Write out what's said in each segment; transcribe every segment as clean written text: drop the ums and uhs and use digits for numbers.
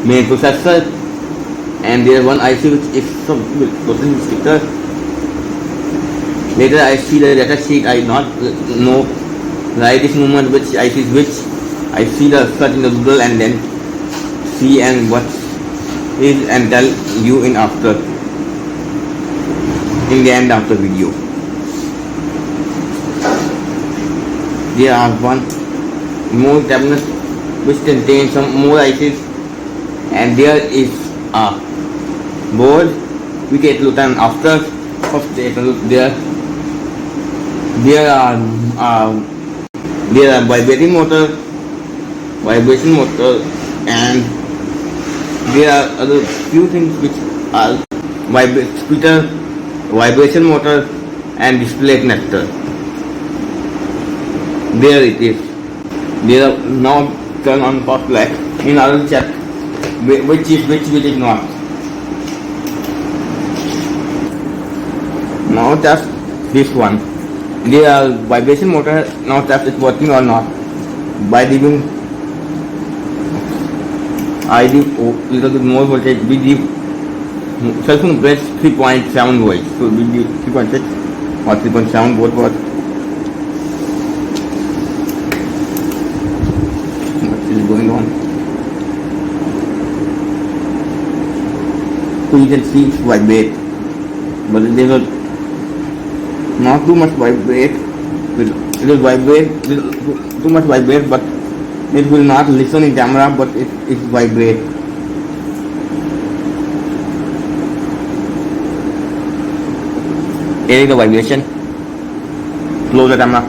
main processor, and there is one IC which is some processing sticker. Later I see the data sheet. I not know right this moment which IC is which. I see the search in the Google and then see and what is and tell you in the end of the video. There are one more cabinet which contains some more ICs, and there is a board we take a look at after. First take a look there. There are vibrating motor, vibration motor, and there are other few things which are speaker, vibration motor, and display connector. There it is. They are now turn on first light in order to check which is not. Now test this one. There are vibration motor. Now test it working or not by giving I give little bit more voltage. We give cell phone press 3.7 volts. So we give 3.6 or 3.7 volt for. Is going on. So you can see it's vibrate, but it is not too much vibrate. It will vibrate too much vibrate, but it will not listen in camera, but it vibrate. Here is the vibration. Close the camera.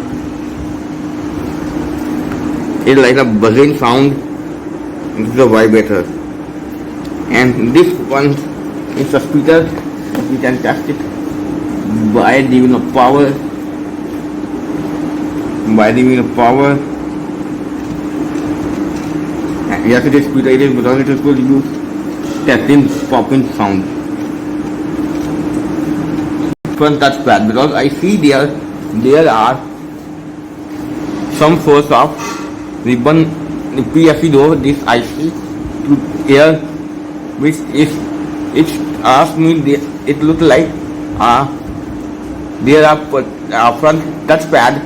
It's like a buzzing sound. This is a vibrator, and this one is a speaker. We can test it by giving a power. Yes, it is speaker. It is because it is going to use testing popping sound. Front touchpad, because I see there are some source of ribbon PFC door this IC to here, which is it asked me it look like there are front touchpad.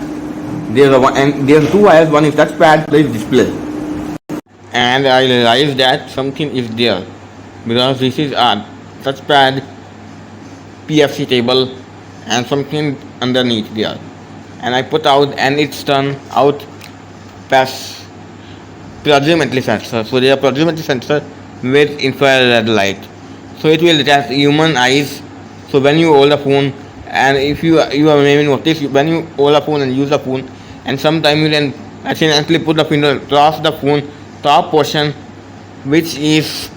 There are one and there are two wires. One is touchpad, plus display. And I realized that something is there because this is a touchpad PFC table and something underneath there. And I put out and it's turned out proximity sensor. So they are proximity sensor with infrared light. So it will detect human eyes. So when you hold a phone, and if you have maybe noticed, when you hold a phone and use a phone, and sometimes you can accidentally put the finger across the phone top portion, which is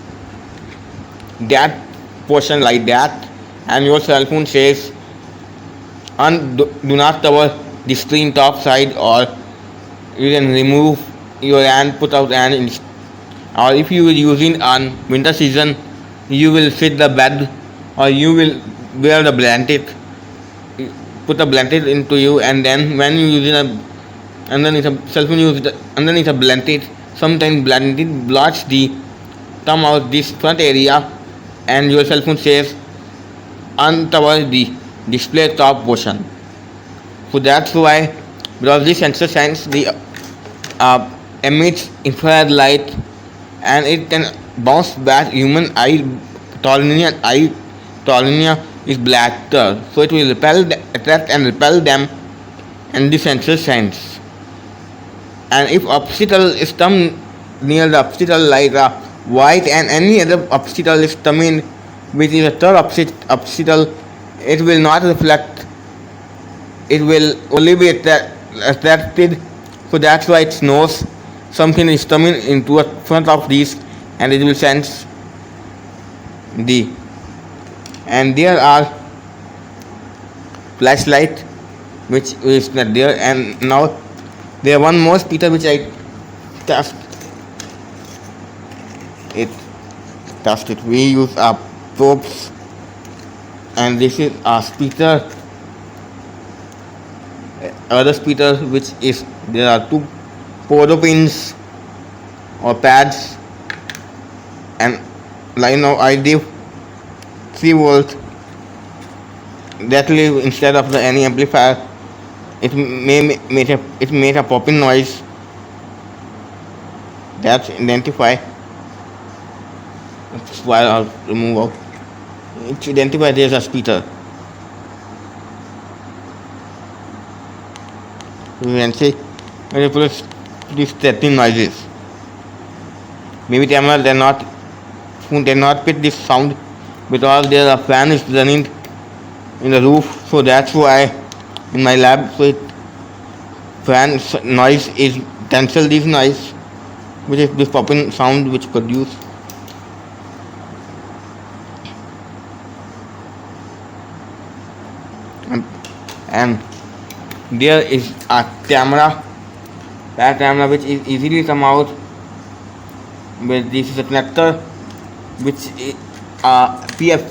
that portion like that, and your cell phone says do not cover the screen top side, or you can remove your hand, put out hand, or if you are using on winter season, you will fit the bed, or you will wear the blanket, put a blanket into you, and then when you using underneath a cell phone, use underneath a blanket, sometimes blanket blocks the thumb out this front area, and your cell phone says uncover the display top portion. So that's why, because this sensor sends the emits infrared light, and it can bounce back human eye cornea is blacker, so it will attract and repel them, and this sensor sends. And if obstacle is come near the obstacle like a white and any other obstacle is coming, which is a third obstacle, it will not reflect, it will only be attracted. So that's why it knows something is coming into front of these, and it will sense the. And there are flashlight which is not there. And now there one more speaker which I test it. We use our probes, and this is our speaker. Other speaker which is there are two photo pins or pads and like now I give 3 volts directly instead of the any amplifier. It made a popping noise that's identify. While I'll remove out. It identify there's a speaker. You can see when you put these 13 noises. Maybe camera they not fit this sound because there a fan is running in the roof, so that's why in my lab, so it fan noise is cancel this noise, which is this popping sound which produce. And there is a camera, that camera which is easily come out with this is a connector which is PF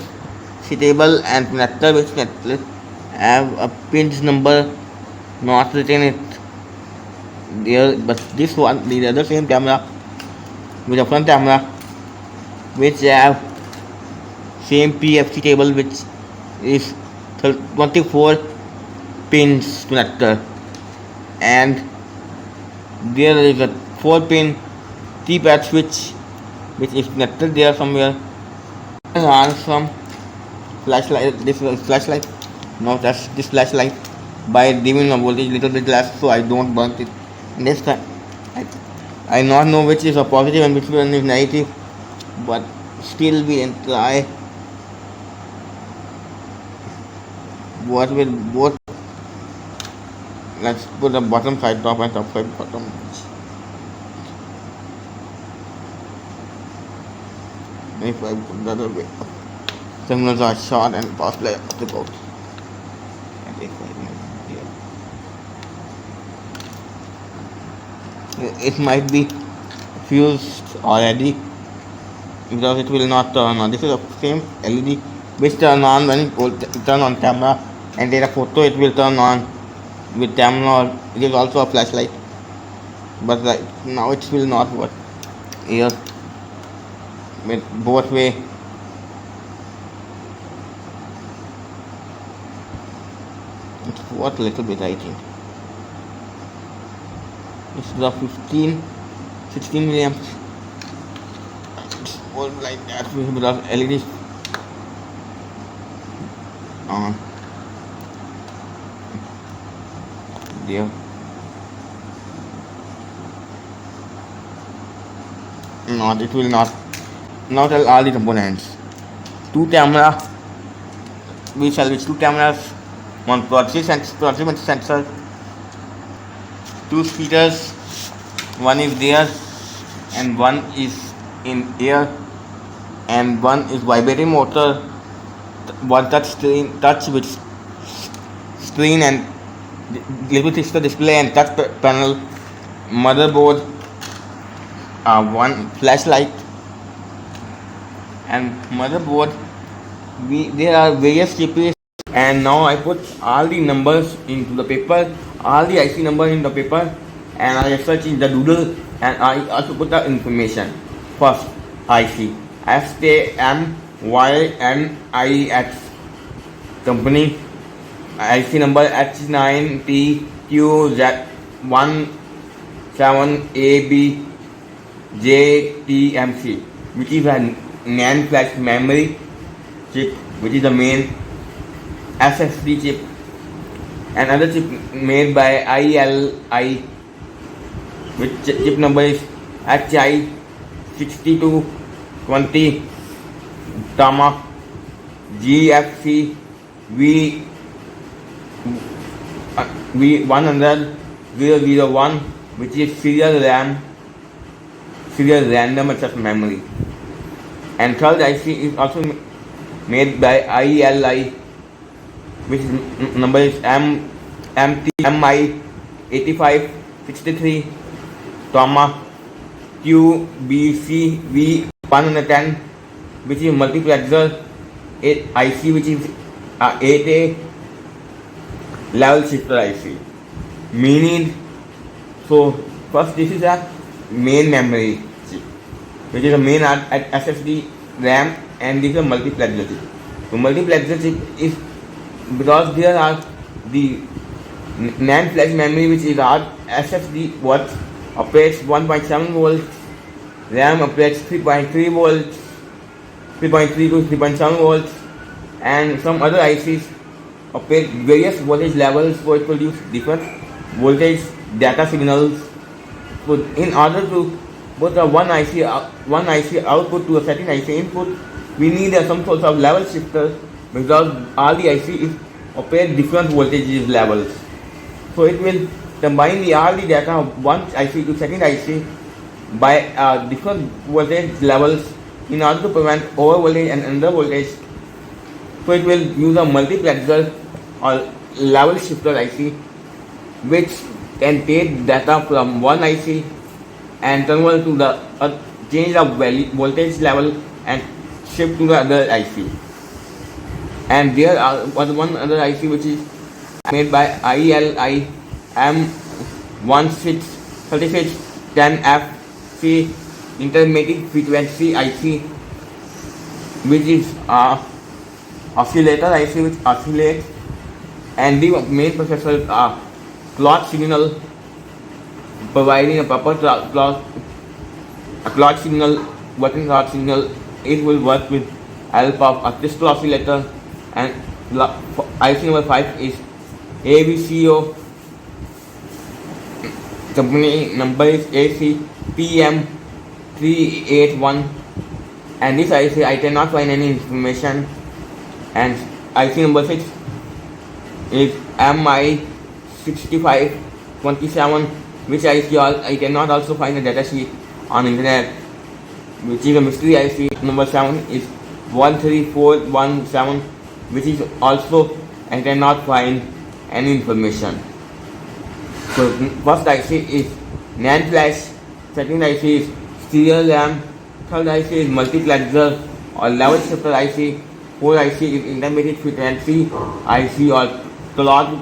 suitable and connector which have a pins number not written it there, but this one the other same camera with a front camera which have same PFC table which is 24 pins connector, and there is a 4-pin T-pad switch which is connected there somewhere, and on some flashlight. This is flashlight. No, that's this flashlight by giving a voltage little bit less so I don't burn it. And this time I not know which is a positive and which one is negative, but still we can try what will both. Let's put the bottom side top and top side bottom. If I put the other way, terminals are short and power supply of the both. And if I it might be fused already because it will not turn on. This is the same LED which turn on when it turn on camera and take a photo. It will turn on with camera. It is also a flashlight, but right now it will not work here with both way. It's worth a little bit, I think. It's the 16 milliamps. It's all like that because LED on there. Not, it will not tell all the components. 2 camera, we shall with 2 cameras, 1 proximity sensor, 2 speakers, 1 is there and 1 is in air, and 1 is vibrating motor, 1 touch with screen and little pixel display and touch panel, motherboard, 1 flashlight and motherboard. There are various chips, and now I put all the numbers into the paper, all the IC numbers in the paper, and I search in the doodle, and I also put the information. First IC STMYNIX company, IC number H9TQZ17ABJTMC, which is a NAND flash memory chip, which is the main SSD chip. Another chip made by ILI, which chip number is HI6220, Tama GFC V100 which is serial random access memory. And third IC is also made by ILI, which number is MI8563, Tama QBCV110, which is multiplexer IC, which is 8A level shifter IC. Meaning, so first this is a main memory chip, which is the main SSD, RAM, and this is a multiplexer chip. So multiplexer chip is because there are the NAND flash memory, which is our SSD, what operates 1.7 volts, RAM operates 3.3 volts, 3.3 to 3.7 volts, and some other ICs operate various voltage levels, so it produce different voltage data signals. So in order to put a one IC output to a second IC input, we need some sort of level shifter, because all the ICs operate different voltage levels. So it will combine all the data of one IC to second IC by different voltage levels in order to prevent over voltage and under voltage. So it will use a multiplexer or level shifter IC, which can take data from one IC and convert to the change of voltage level and shift to the other IC. And there are one other IC which is made by IELI M163610FC intermediate frequency IC, which is oscillator IC which oscillates, and the main processor clock signal, providing a proper clock signal, working clock signal. It will work with help of a crystal oscillator. And IC number 5 is AVCO, company number is ACPM381, and this IC I cannot find any information. And IC number 6 is MI6527, which IC I cannot also find a data sheet on internet, which is a mystery IC. Number 7 is 13417, which is also I cannot find any information. So first IC is NAND flash, second IC is serial RAM, third IC is multiplexer or level shifter IC, fourth IC is intermediate frequency IC or clock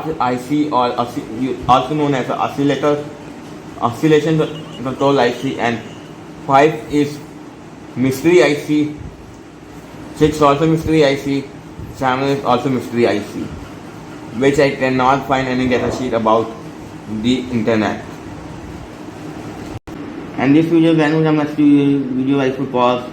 IC, or also known as oscillation control IC, and 5 is mystery IC, 6 also mystery IC, 7 is also mystery IC, which I cannot find any data sheet about the internet. And this video, when we come next video, I should pause.